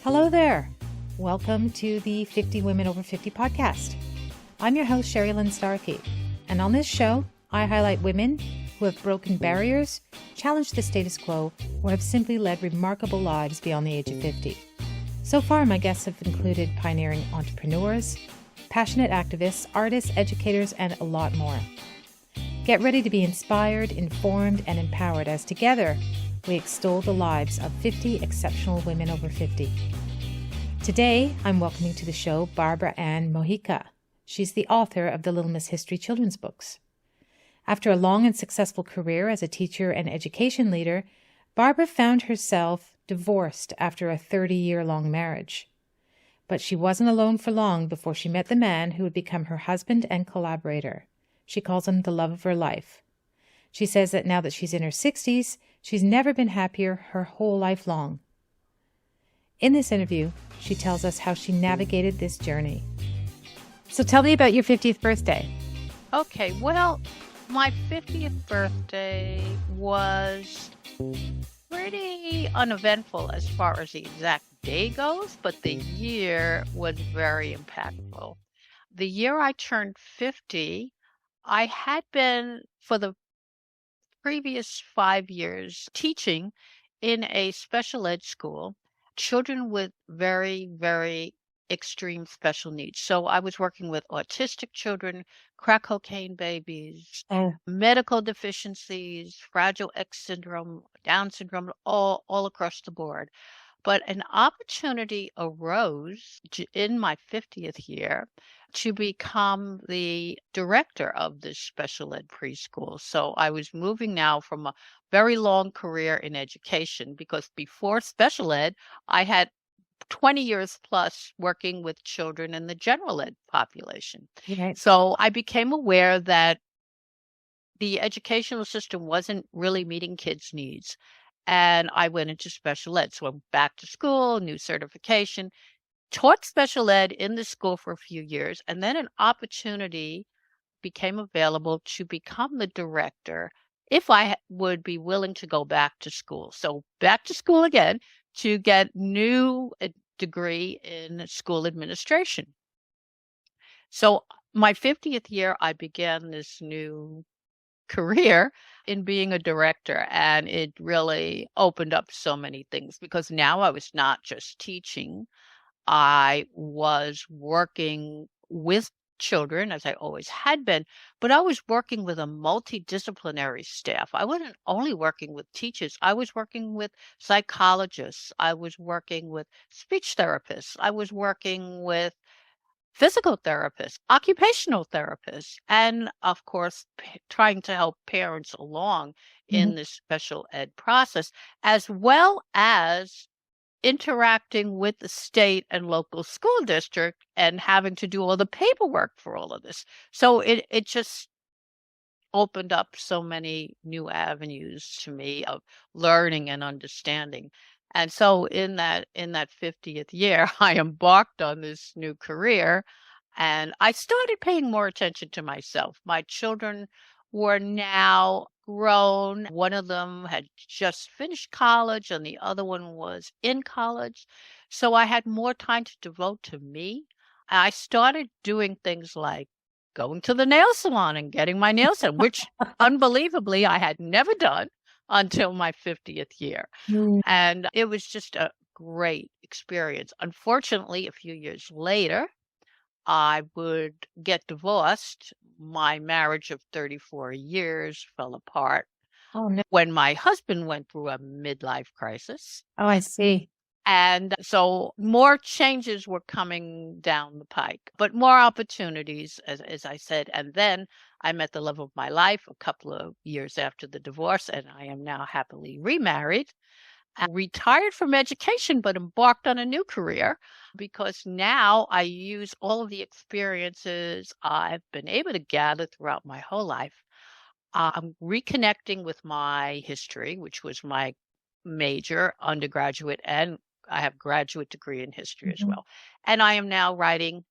Hello there. Welcome to the 50 Women Over 50 podcast. I'm your host, Sherrilynne Starkie, and on this show, I highlight women who have broken barriers, challenged the status quo, or have simply led remarkable lives beyond the age of 50. So far, my guests have included pioneering entrepreneurs, passionate activists, artists, educators, and a lot more. Get ready to be inspired, informed, and empowered as together we extol the lives of 50 exceptional women over 50. Today, I'm welcoming to the show Barbara Ann Mojica. She's the author of the Little Miss History children's books. After a long and successful career as a teacher and education leader, Barbara found herself divorced after a 30-year-long marriage. But she wasn't alone for long before she met the man who would become her husband and collaborator. She calls him the love of her life. She says that now that she's in her 60s, she's never been happier her whole life long. In this interview, she tells us how she navigated this journey. So tell me about your 50th birthday. Okay, well, my 50th birthday was pretty uneventful as far as the exact day goes, but the year was very impactful. The year I turned 50, I had been, for the previous 5 years, teaching in a special ed school, children with very, very extreme special needs. So I was working with autistic children, crack cocaine babies, medical deficiencies, Fragile X syndrome, Down syndrome, all across the board. But an opportunity arose in my 50th year to become the director of this special ed preschool. So I was moving now from a very long career in education, because before special ed, I had 20 years plus working with children in the general ed population. Right. So I became aware that the educational system wasn't really meeting kids' needs. And I went into special ed. So I'm back to school, new certification, taught special ed in the school for a few years, and then an opportunity became available to become the director if I would be willing to go back to school. So back to school again to get new degree in school administration. So my 50th year, I began this new career in being a director, and it really opened up so many things, because now I was not just teaching. I was working with children, as I always had been, but I was working with a multidisciplinary staff. I wasn't only working with teachers. I was working with psychologists. I was working with speech therapists. I was working with physical therapists, occupational therapists, and of course, trying to help parents along in this special ed process, as well as interacting with the state and local school district and having to do all the paperwork for all of this. So it just opened up so many new avenues to me of learning and understanding. And so in that 50th year, I embarked on this new career, and I started paying more attention to myself. My children were now grown. One of them had just finished college and the other one was in college. So I had more time to devote to me. I started doing things like going to the nail salon and getting my nails done, which unbelievably I had never done until my 50th year. And it was just a great experience. Unfortunately, a few years later, I would get divorced. My marriage of 34 years fell apart Oh, no. when my husband went through a midlife crisis. Oh, I see. And so more changes were coming down the pike, but more opportunities, as I said. And then I met the love of my life a couple of years after the divorce, and I am now happily remarried. I retired from education, but embarked on a new career, because now I use all of the experiences I've been able to gather throughout my whole life. I'm reconnecting with my history, which was my major undergraduate, and I have graduate degree in history as well. And I am now writing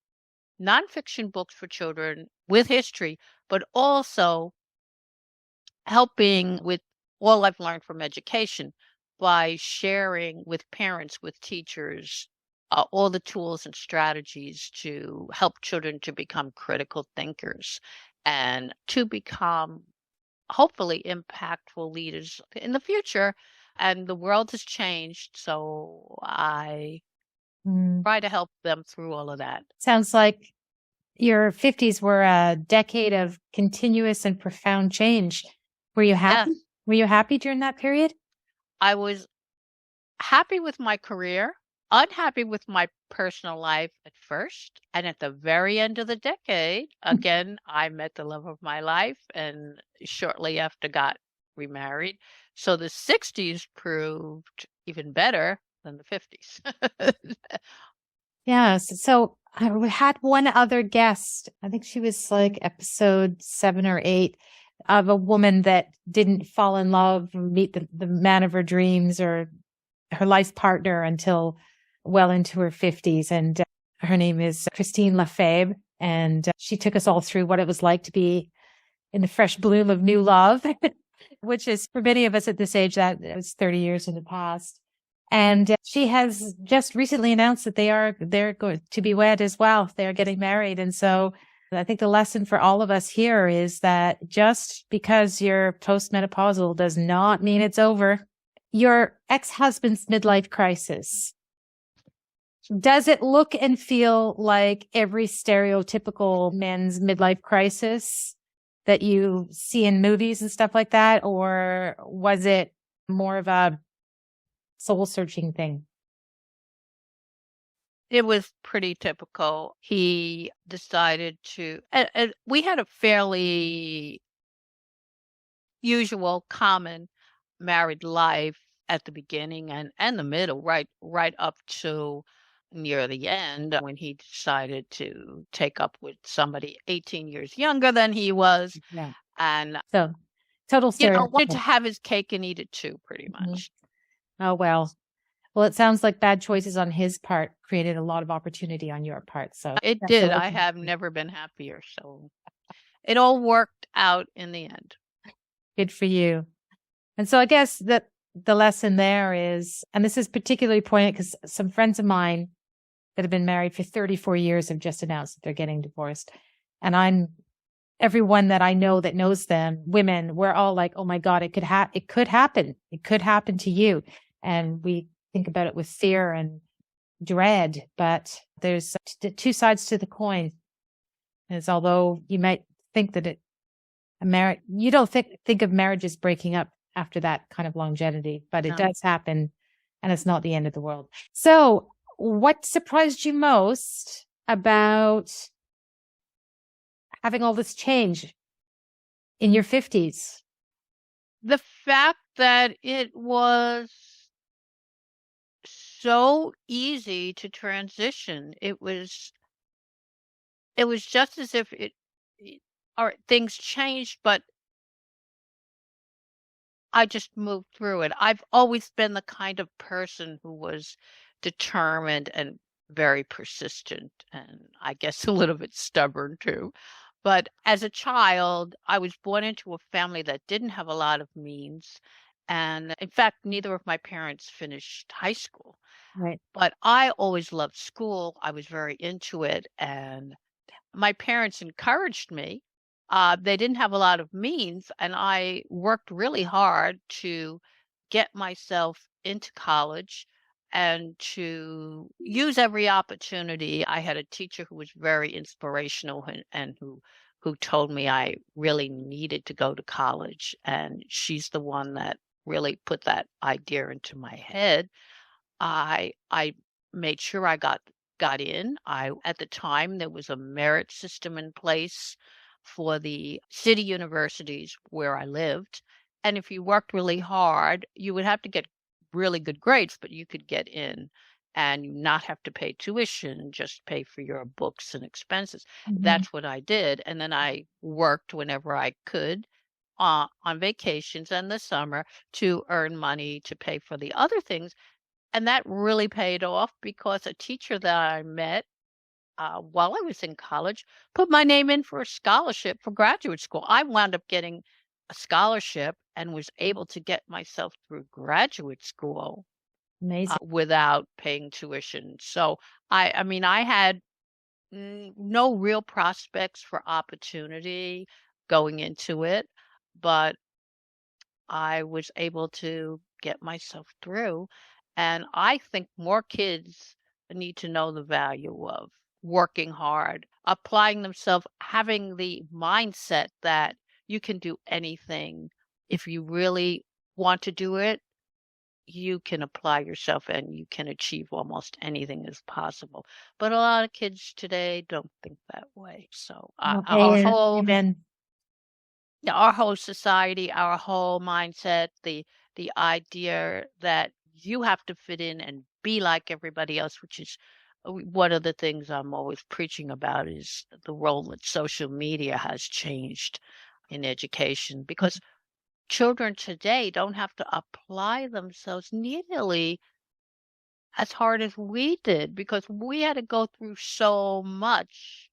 nonfiction books for children with history, but also helping with all I've learned from education by sharing with parents, with teachers, all the tools and strategies to help children to become critical thinkers and to become hopefully impactful leaders in the future. And the world has changed, so I try to help them through all of that. Sounds like your 50s were a decade of continuous and profound change. Were you happy? Yes, Were you happy during that period? I was happy with my career, unhappy with my personal life at first. And at the very end of the decade, again, I met the love of my life and shortly after got remarried. So the 60s proved even better than the 50s. Yes. So I had one other guest. I think she was like episode 7 or 8 of a woman that didn't fall in love or meet the man of her dreams or her life partner until well into her 50s. And her name is Christine Lefebvre. And she took us all through what it was like to be in the fresh bloom of new love, which is for many of us at this age, that was 30 years in the past. And she has just recently announced that they're going to be wed as well. They're getting married. And so I think the lesson for all of us here is that just because you're postmenopausal does not mean it's over. Your ex-husband's midlife crisis, does it look and feel like every stereotypical men's midlife crisis that you see in movies and stuff like that? Or was it more of a soul-searching thing? It was pretty typical. He decided to, and we had a fairly usual, common married life at the beginning and the middle, right up to near the end when he decided to take up with somebody 18 years younger than he was. Yeah. And, So total stereotype. wanted to have his cake and eat it too, pretty much. Oh, well. Well, it sounds like bad choices on his part created a lot of opportunity on your part. So It did. I have never been happier. So it all worked out in the end. Good for you. And so I guess that the lesson there is, and this is particularly poignant because some friends of mine that have been married for 34 years have just announced that they're getting divorced. And everyone that I know that knows them, women, we're all like, oh my God, it could happen. It could happen to you. And we think about it with fear and dread, but there's two sides to the coin. As although you might think that you don't think of marriages breaking up after that kind of longevity, but it does happen, and it's not the end of the world. So what surprised you most about having all this change in your 50s? The fact that it was so easy to transition. It was just as if or things changed, but I just moved through it. I've always been the kind of person who was determined and very persistent, and I guess a little bit stubborn too. But as a child, I was born into a family that didn't have a lot of means. And in fact, neither of my parents finished high school. Right. But I always loved school. I was very into it. And my parents encouraged me. They didn't have a lot of means. And I worked really hard to get myself into college and to use every opportunity. I had a teacher who was very inspirational and who told me I really needed to go to college. And she's the one that really put that idea into my head. I made sure I got in. At the time there was a merit system in place for the city universities where I lived. And if you worked really hard, you would have to get really good grades, but you could get in and not have to pay tuition, just pay for your books and expenses. Mm-hmm. That's what I did. And then I worked whenever I could on vacations and the summer to earn money to pay for the other things. And that really paid off because a teacher that I met while I was in college put my name in for a scholarship for graduate school. I wound up getting a scholarship and was able to get myself through graduate school Amazing. without paying tuition. So I mean, I had no real prospects for opportunity going into it, but I was able to get myself through. And I think more kids need to know the value of working hard, applying themselves, having the mindset that you can do anything. If you really want to do it, you can apply yourself and you can achieve almost anything as possible. But a lot of kids today don't think that way. So Amen. our whole society, our whole mindset, the idea that you have to fit in and be like everybody else, which is one of the things I'm always preaching about, is the role that social media has changed in education, because children today don't have to apply themselves nearly as hard as we did, because we had to go through so much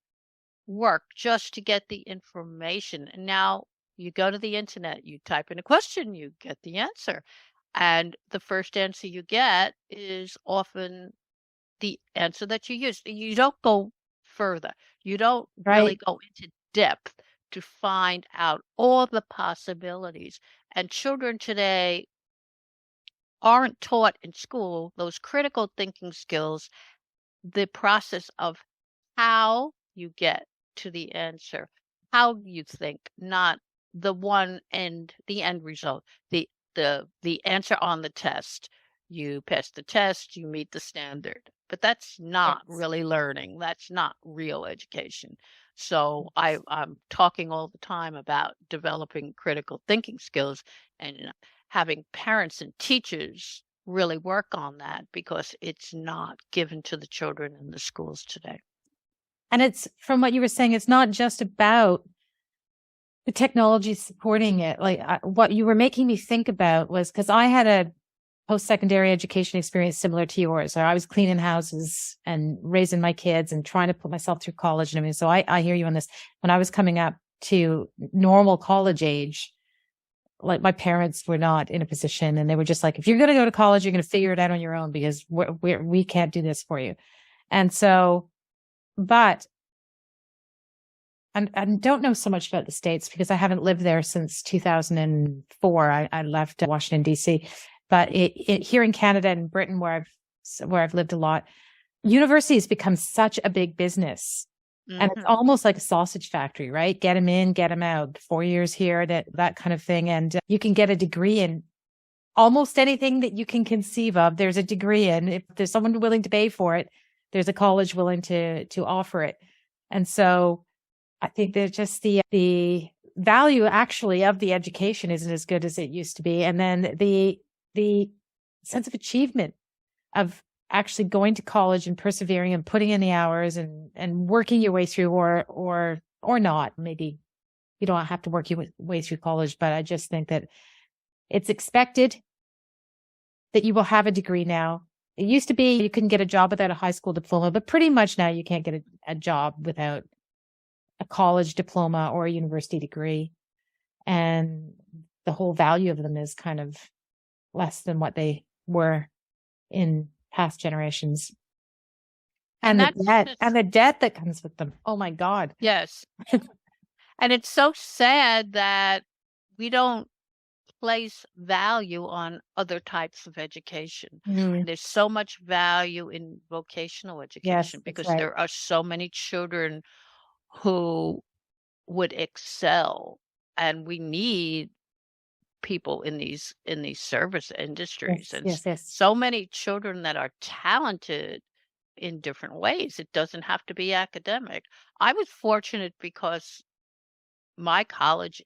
work just to get the information. And now you go to the internet, you type in a question, you get the answer. And the first answer you get is often the answer that you use. You don't go further. You don't really Right. go into depth to find out all the possibilities. And children today aren't taught in school those critical thinking skills, the process of how you get to the answer, how you think, not the end result, the answer on the test. You pass the test, you meet the standard. But that's not Yes. really learning. That's not real education. So I'm talking all the time about developing critical thinking skills and having parents and teachers really work on that, because it's not given to the children in the schools today. And it's, from what you were saying, it's not just about the technology supporting it. Like what you were making me think about was, because I had a post-secondary education experience similar to yours. So I was cleaning houses and raising my kids and trying to put myself through college and everything. So I hear you on this. When I was coming up to normal college age, like my parents were not in a position, and they were just like, if you're going to go to college, you're going to figure it out on your own, because we can't do this for you. And so, but I don't know so much about the States because I haven't lived there since 2004. I left Washington, D.C. But here in Canada and Britain, where I've lived a lot, universities become such a big business. And it's almost like a sausage factory, right? Get them in, get them out. 4 years here, that kind of thing. And you can get a degree in almost anything that you can conceive of. There's a degree in. If there's someone willing to pay for it, there's a college willing to offer it. And so I think that just the value actually of the education isn't as good as it used to be. And then the sense of achievement of actually going to college and persevering and putting in the hours and working your way through, or not. Maybe you don't have to work your way through college, but I just think that it's expected that you will have a degree now. It used to be you couldn't get a job without a high school diploma, but pretty much now you can't get a job without a college diploma or a university degree. And the whole value of them is kind of less than what they were in past generations. And the debt that comes with them. Oh my God. Yes. And it's so sad that we don't place value on other types of education. There's so much value in vocational education, because there are so many children who would excel, and we need people in these service industries. So many children that are talented in different ways. It doesn't have to be academic. I was fortunate because my college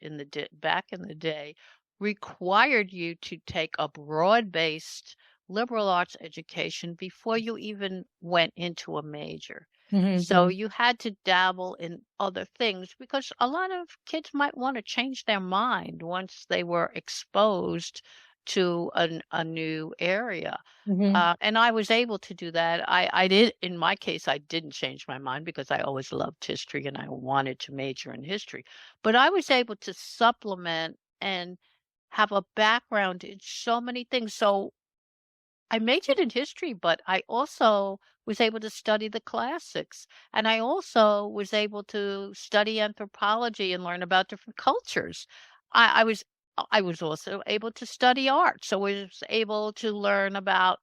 back in the day required you to take a broad-based liberal arts education before you even went into a major. So you had to dabble in other things, because a lot of kids might want to change their mind once they were exposed to a new area. And I was able to do that. I did, in my case, I didn't change my mind because I always loved history and I wanted to major in history. But I was able to supplement and have a background in so many things. So I majored in history, but I also was able to study the classics. And I also was able to study anthropology and learn about different cultures. I was I was also able to study art. So I was able to learn about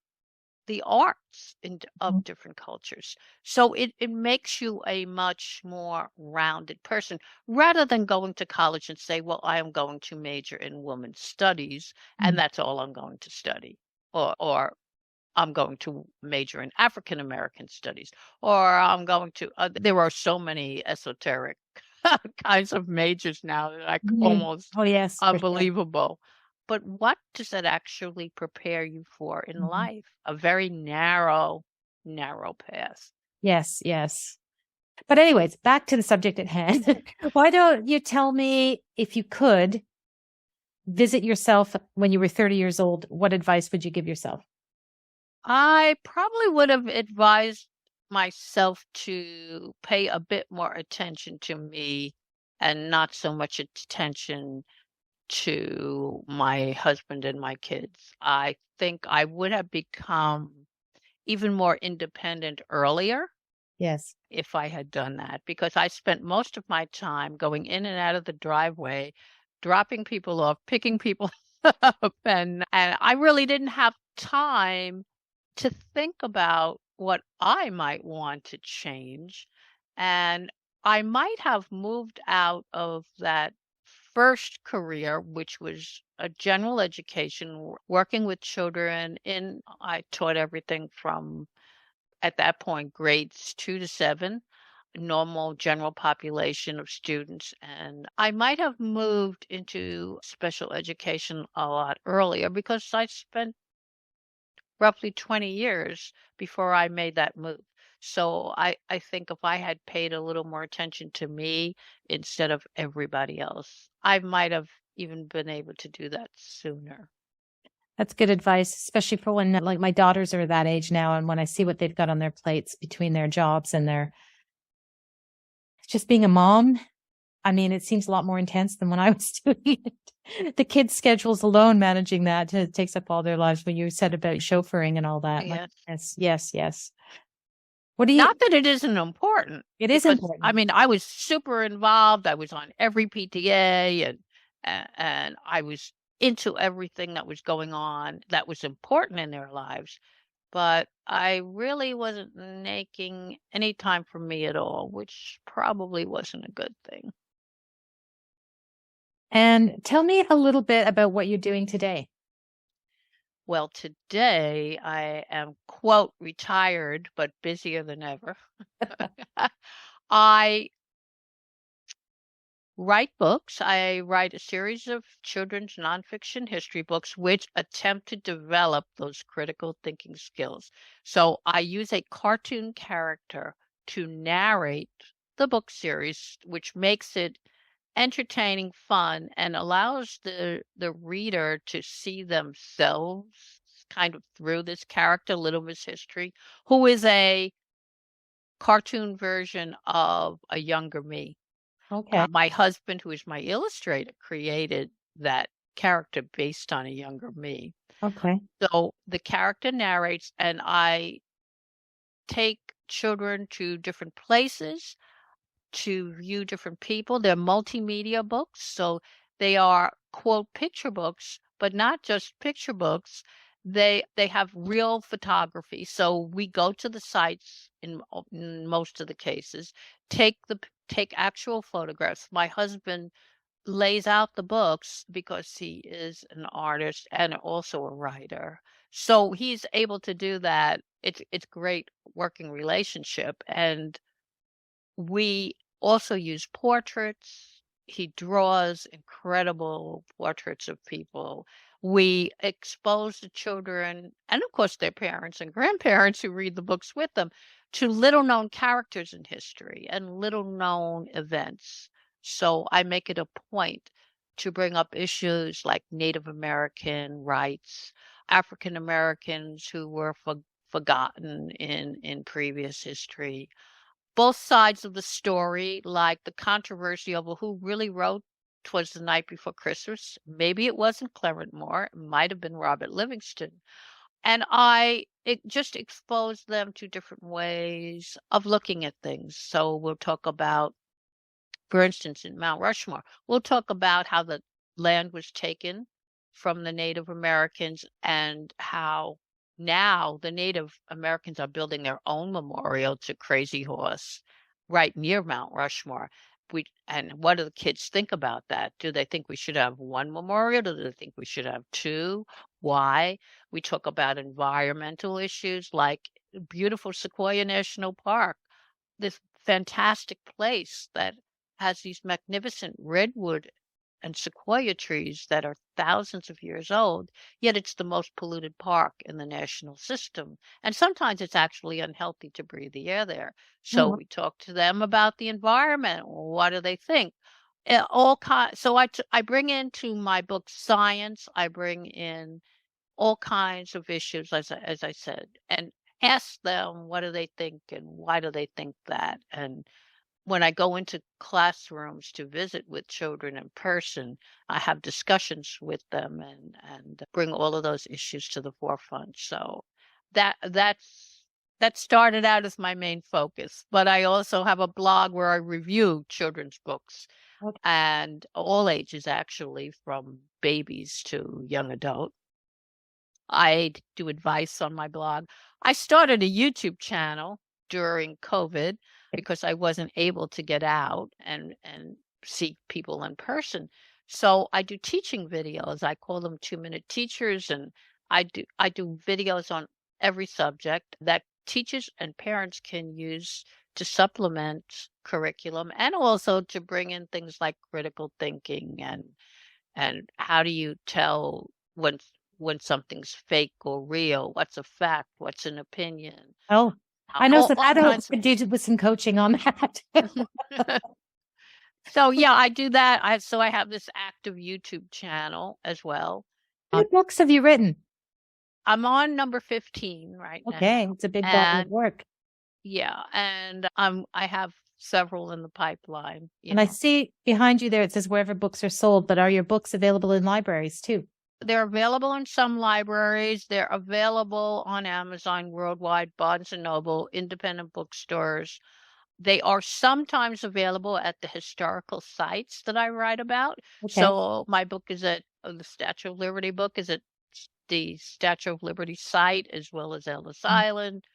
the arts of different cultures. So it makes you a much more rounded person rather than going to college and say, well, I am going to major in women's studies and Mhm. that's all I'm going to study. Or I'm going to major in African American studies, or I'm going to, there are so many esoteric kinds of majors now that I Mhm. almost Oh, yes, for sure. unbelievable. But what does that actually prepare you for in Mhm. life? A very narrow, narrow path. Yes, yes. But anyways, back to the subject at hand. Why don't you tell me, if you could visit yourself when you were 30 years old, what advice would you give yourself? I probably would have advised myself to pay a bit more attention to me and not so much attention to my husband and my kids. I think I would have become even more independent earlier Yes. if I had done that, because I spent most of my time going in and out of the driveway, dropping people off, picking people up, and I really didn't have time to think about what I might want to change. And I might have moved out of that first career, which was a general education, working with children in, I taught everything from, at that point, grades 2 to 7, normal general population of students. And I might have moved into special education a lot earlier because I spent roughly 20 years before I made that move. So I think if I had paid a little more attention to me instead of everybody else, I might have even been able to do that sooner. That's good advice, especially for when like my daughters are that age now. And when I see what they've got on their plates between their jobs and their just being a mom, I mean, it seems a lot more intense than when I was doing it. The kids' schedules alone, managing that takes up all their lives. When you said about chauffeuring and all that, my Yes. goodness, yes, yes. What do you? Not that it isn't important, It is because I important. mean, I was super involved. I was on every PTA, and I was into everything that was going on that was important in their lives. But I really wasn't making any time for me at all, which probably wasn't a good thing. And tell me a little bit about what you're doing today. Well, today I am, quote, retired, but busier than ever. I write books. I write a series of children's nonfiction history books which attempt to develop those critical thinking skills. So I use a cartoon character to narrate the book series, which makes it entertaining, fun, and allows the reader to see themselves kind of through this character, Little Miss History, who is a cartoon version of a younger me. Okay. My husband, who is my illustrator, created that character based on a younger me. Okay. So the character narrates, and I take children to different places to view different people. They're multimedia books, so they are, quote, picture books, but not just picture books. They have real photography. So we go to the sites in most of the cases, take actual photographs. My husband lays out the books because he is an artist and also a writer. So he's able to do that. It's great working relationship. And we also use portraits. He draws incredible portraits of people. We expose the children, and of course their parents and grandparents who read the books with them, to little known characters in history and little known events. So I make it a point to bring up issues like Native American rights, African Americans who were forgotten in previous history, both sides of the story, like the controversy over who really wrote "'Twas the Night Before Christmas." Maybe it wasn't Claremont Moore. It might have been Robert Livingston. And it just exposed them to different ways of looking at things. So we'll talk about, for instance, in Mount Rushmore, we'll talk about how the land was taken from the Native Americans and how now the Native Americans are building their own memorial to Crazy Horse right near Mount Rushmore. And what do the kids think about that? Do they think we should have one memorial? Do they think we should have two? Why? We talk about environmental issues like beautiful Sequoia National Park, this fantastic place that has these magnificent redwood and sequoia trees that are thousands of years old, yet it's the most polluted park in the national system. And sometimes it's actually unhealthy to breathe the air there. So Oh, we talk to them about the environment. What do they think? So I bring into my book science. I bring in all kinds of issues, as I said, and ask them what do they think and why do they think that. And when I go into classrooms to visit with children in person, I have discussions with them and bring all of those issues to the forefront. So that started out as my main focus, but I also have a blog where I review children's books okay. and all ages, actually, from babies to young adult. I do advice on my blog. I started a YouTube channel during COVID because I wasn't able to get out and see people in person. So I do teaching videos. I call them 2-minute teachers, and I do videos on every subject that teachers and parents can use to supplement curriculum and also to bring in things like critical thinking and how do you tell when something's fake or real? What's a fact? What's an opinion? Oh, I know. So All that I kinds could do with some coaching on that. of. So yeah, I do that. I have this active YouTube channel as well. How many books have you written? I'm on number 15 right Okay, now, it's a big body of and work. yeah, and I have several in the pipeline. And I see behind you there it says wherever books are sold, but are your books available in libraries too? They're available in some libraries. They're available on Amazon worldwide, Barnes and Noble, independent bookstores. They are sometimes available at the historical sites that I write about. Okay. So my book is at the Statue of Liberty book is at the Statue of Liberty site as well as Ellis Island.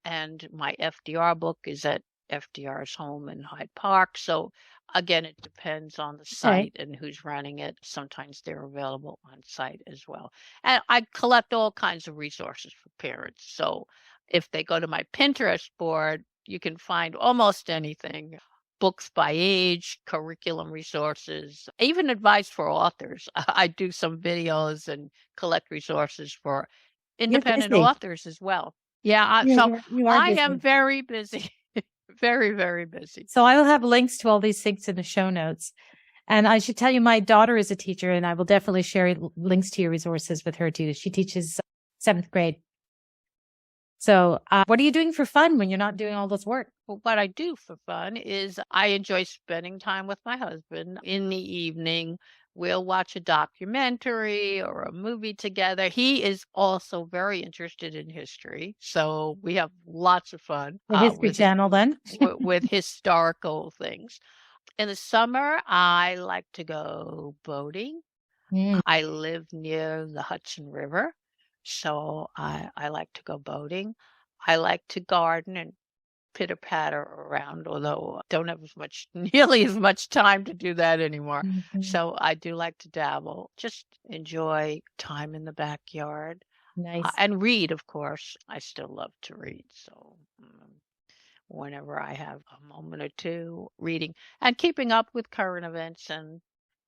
And my FDR book is at FDR's home in Hyde Park. So again, it depends on the Okay. site and who's running it. Sometimes they're available on site as well. And I collect all kinds of resources for parents. So if they go to my Pinterest board, you can find almost anything. Books by age, curriculum resources, even advice for authors. I do some videos and collect resources for You're independent busy. authors as well. Yeah, so You are I am busy. very busy, very, very busy. So I will have links to all these things in the show notes. And I should tell you, my daughter is a teacher, and I will definitely share links to your resources with her too. She teaches 7th grade. So what are you doing for fun when you're not doing all this work? Well, what I do for fun is I enjoy spending time with my husband in the evening. We'll watch a documentary or a movie together. He is also very interested in history, so we have lots of fun The History Channel, then? with historical things. In the summer, I like to go boating. Mm. I live near the Hudson River, so I like to go boating. I like to garden and pitter patter around, although I don't have nearly as much time to do that anymore. Mhm. So I do like to dabble, just enjoy time in the backyard Nice. and read, of course. I still love to read. So whenever I have a moment or two reading and keeping up with current events and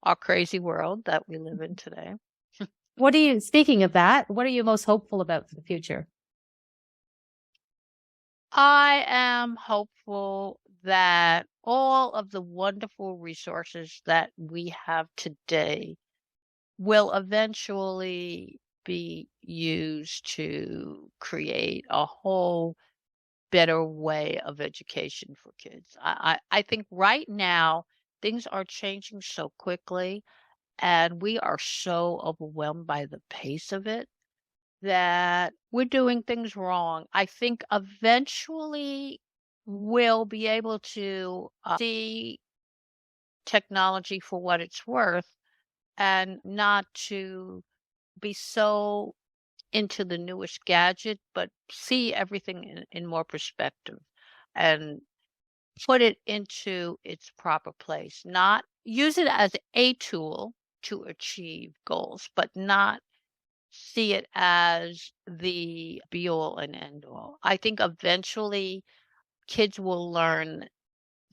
our crazy world that we live in today. Speaking of that, what are you most hopeful about for the future? I am hopeful that all of the wonderful resources that we have today will eventually be used to create a whole better way of education for kids. I think right now things are changing so quickly and we are so overwhelmed by the pace of it that we're doing things wrong. I think eventually we'll be able to see technology for what it's worth and not to be so into the newest gadget, but see everything in more perspective and put it into its proper place. Not use it as a tool to achieve goals, but not see it as the be all and end all. I think eventually kids will learn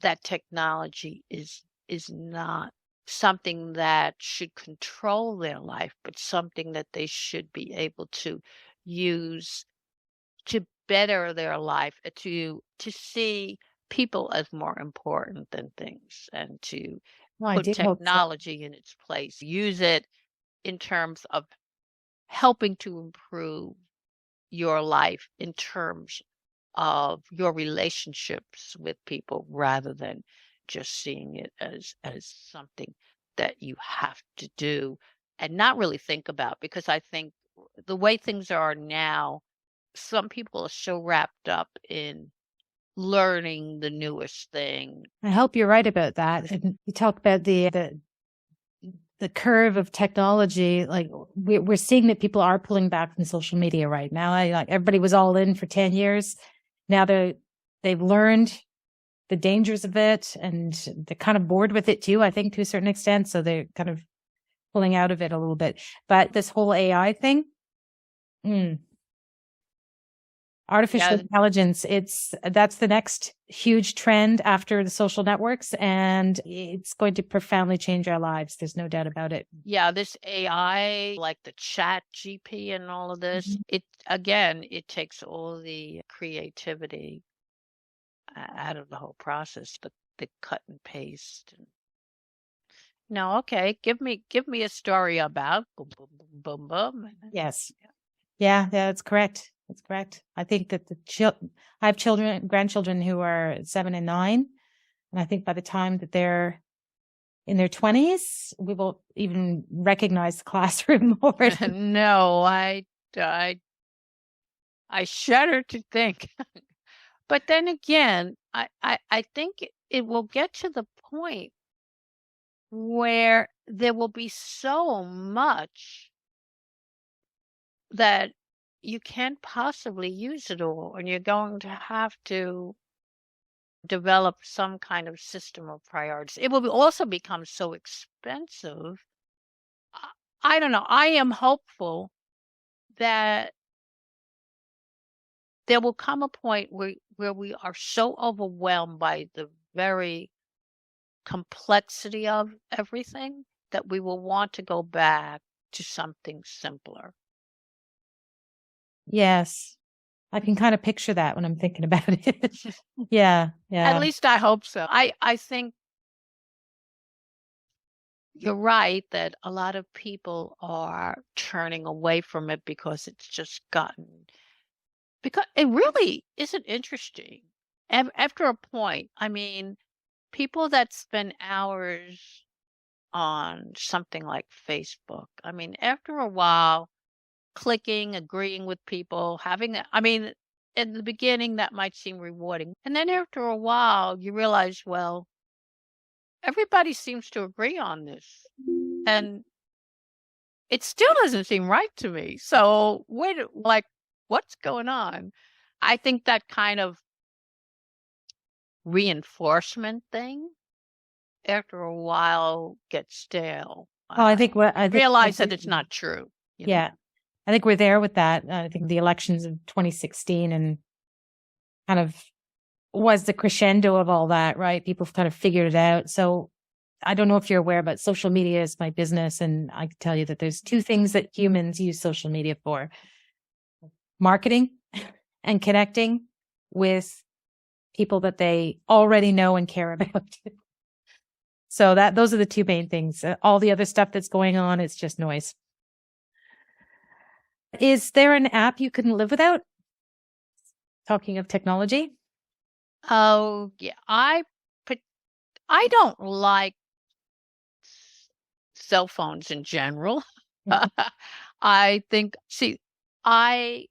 that technology is not something that should control their life, but something that they should be able to use to better their life, to see people as more important than things, and to Well, I put do hope so. technology in its place. Use it in terms of helping to improve your life in terms of your relationships with people rather than just seeing it as something that you have to do and not really think about, because I think the way things are now, some people are so wrapped up in learning the newest thing. I hope you're right about that. And you talk about the curve of technology. Like we're seeing that people are pulling back from social media right now. Like everybody was all in for 10 years. Now they've learned the dangers of it, and they're kind of bored with it too, I think, to a certain extent. So they're kind of pulling out of it a little bit. But this whole AI thing, artificial intelligence, that's the next huge trend after the social networks, and it's going to profoundly change our lives. There's no doubt about it. Yeah, this AI, like the chat GP and all of this, it takes all the creativity out of the whole process, the cut and paste. No, okay, give me a story about boom, boom, boom, boom, boom. Yes. Yeah, that's correct. That's correct. I think that I have grandchildren who are 7 and 9. And I think by the time that they're in their 20s, we won't even recognize the classroom more. No, I shudder to think. But then again, I think it will get to the point where there will be so much that you can't possibly use it all, and you're going to have to develop some kind of system of priorities. It will also become so expensive. I don't know. I am hopeful that there will come a point where we are so overwhelmed by the very complexity of everything that we will want to go back to something simpler. Yes. I can kind of picture that when I'm thinking about it. Yeah. At least I hope so. I think you're right that a lot of people are turning away from it because it's just because it really isn't interesting. After a point, I mean, people that spend hours on something like Facebook, I mean, after a while, clicking, agreeing with people, I mean, in the beginning, that might seem rewarding. And then after a while, you realize, well, everybody seems to agree on this. And it still doesn't seem right to me. So what's going on? I think that kind of reinforcement thing after a while gets stale. I realize that it's not true. Yeah. I think we're there with that. I think the elections of 2016 and kind of was the crescendo of all that, right? People kind of figured it out. So I don't know if you're aware, but social media is my business. And I can tell you that there's two things that humans use social media for: marketing and connecting with people that they already know and care about. So those are the two main things. All the other stuff that's going on, it's just noise. Is there an app you couldn't live without? Talking of technology. Oh, yeah. I don't like cell phones in general. I think, I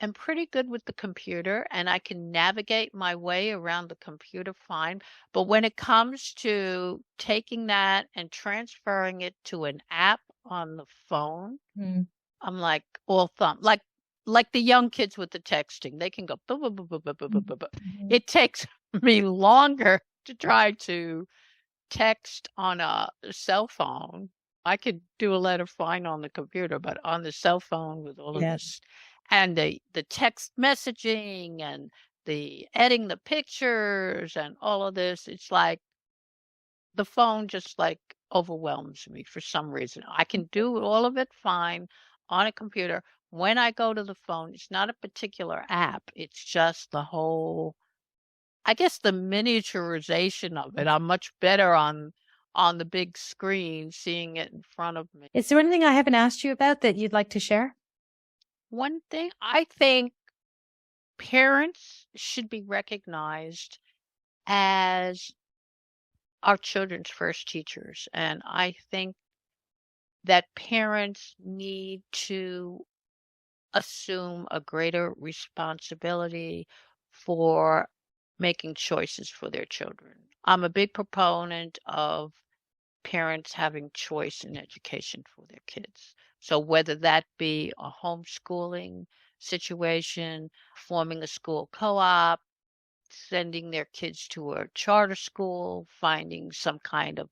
am pretty good with the computer and I can navigate my way around the computer fine. But when it comes to taking that and transferring it to an app on the phone, Mm. I'm like all thumb, like the young kids with the texting. They can go blah, blah, blah, blah, blah, blah, blah, blah. Mhm. It takes me longer to try to text on a cell phone. I could do a letter fine on the computer, but on the cell phone with all of Yes. this and the text messaging and the editing the pictures and all of this, it's like the phone just like overwhelms me for some reason. I can do all of it fine on a computer. When I go to the phone, it's not a particular app. It's just the whole, I guess the miniaturization of it. I'm much better on the big screen, seeing it in front of me. Is there anything I haven't asked you about that you'd like to share? One thing, I think parents should be recognized as our children's first teachers. And I think that parents need to assume a greater responsibility for making choices for their children. I'm a big proponent of parents having choice in education for their kids. So whether that be a homeschooling situation, forming a school co-op, sending their kids to a charter school, finding some kind of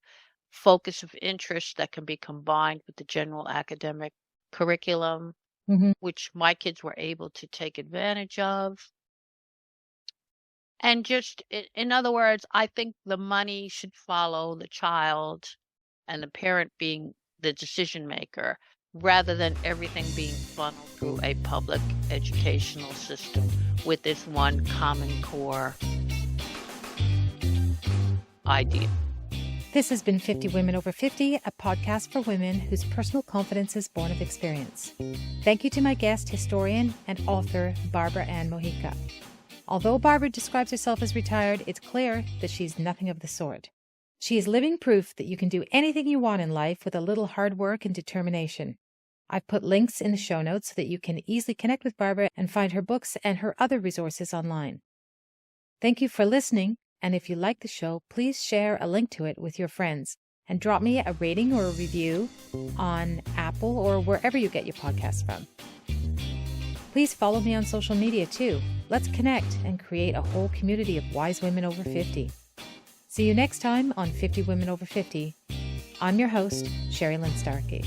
focus of interest that can be combined with the general academic curriculum, Mm-hmm. which my kids were able to take advantage of. And just, in other words, I think the money should follow the child and the parent being the decision maker rather than everything being funneled through a public educational system with this one common core idea. This has been 50 Women Over 50, a podcast for women whose personal confidence is born of experience. Thank you to my guest, historian and author Barbara Ann Mojica. Although Barbara describes herself as retired, it's clear that she's nothing of the sort. She is living proof that you can do anything you want in life with a little hard work and determination. I've put links in the show notes so that you can easily connect with Barbara and find her books and her other resources online. Thank you for listening, and if you like the show, please share a link to it with your friends and drop me a rating or a review on Apple or wherever you get your podcasts from. Please follow me on social media too. Let's connect and create a whole community of wise women over 50. See you next time on 50 Women Over 50. I'm your host, Sherrilynne Starkie.